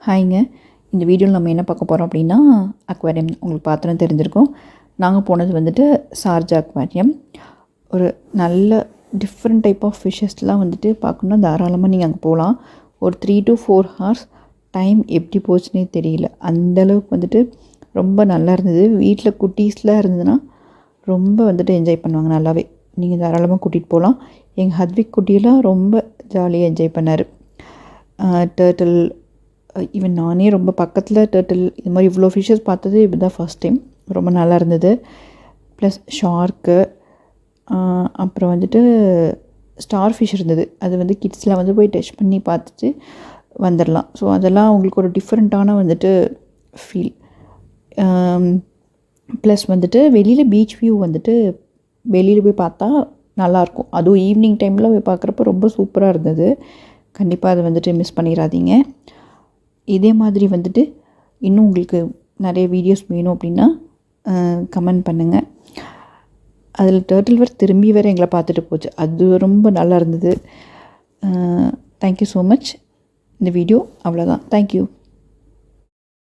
ஹாய்ங்க. இந்த வீடியோவில் நம்ம என்ன பார்க்க போகிறோம் அப்படின்னா, அக்வாரியம் உங்களுக்கு பார்த்தோன்னே தெரிஞ்சிருக்கும். நாங்கள் போனது வந்துட்டு ஷார்ஜா அக்வாரியம். ஒரு நல்ல டிஃப்ரெண்ட் டைப் ஆஃப் ஃபிஷ்ஷஸ்லாம் வந்துட்டு பார்க்கணுன்னா தாராளமாக நீங்கள் அங்கே போகலாம். ஒரு 3 to 4 ஹார்ஸ் டைம் எப்படி போச்சுன்னே தெரியல. அந்தளவுக்கு வந்துட்டு ரொம்ப நல்லா இருந்தது. வீட்டில் குட்டீஸ்லாம் இருந்ததுன்னா ரொம்ப வந்துட்டு என்ஜாய் பண்ணுவாங்க நல்லாவே. நீங்கள் தாராளமாக கூட்டிகிட்டு போகலாம். எங்கள் ஹத்விக் குட்டியெல்லாம் ரொம்ப ஜாலியாக என்ஜாய் பண்ணார். டர்ட்டில், ஈவன் நானே ரொம்ப பக்கத்தில் டர்ட்டில் இது மாதிரி இவ்வளோ ஃபிஷ்ஷஸ் பார்த்தது இப்போ தான் ஃபஸ்ட் டைம். ரொம்ப நல்லா இருந்தது. ப்ளஸ் ஷார்க்கு, அப்புறம் வந்துட்டு ஸ்டார் ஃபிஷ் இருந்தது. அது வந்து கிட்ஸ்லாம் வந்து போய் டச் பண்ணி பார்த்துட்டு வந்துடலாம். ஸோ அதெல்லாம் அவங்களுக்கு ஒரு டிஃப்ரெண்ட்டான வந்துட்டு ஃபீல். ப்ளஸ் வந்துட்டு வெளியில் பீச் வியூ வந்துட்டு வெளியில் போய் பார்த்தா நல்லாயிருக்கும். அதுவும் ஈவினிங் டைமில் போய் பார்க்குறப்ப ரொம்ப சூப்பராக இருந்தது. கண்டிப்பாக அதை வந்துட்டு மிஸ் பண்ணிடாதீங்க. இதே மாதிரி வந்துட்டு இன்னும் உங்களுக்கு நிறைய வீடியோஸ் வேணும் அப்படின்னா கமெண்ட் பண்ணுங்கள். அதில் டர்ட்டில் திரும்பி வேறு எங்களை பார்த்துட்டு போச்சு. அது ரொம்ப நல்லா இருந்தது. Thank you so much. இந்த வீடியோ அவ்வளோதான். தேங்க்யூ.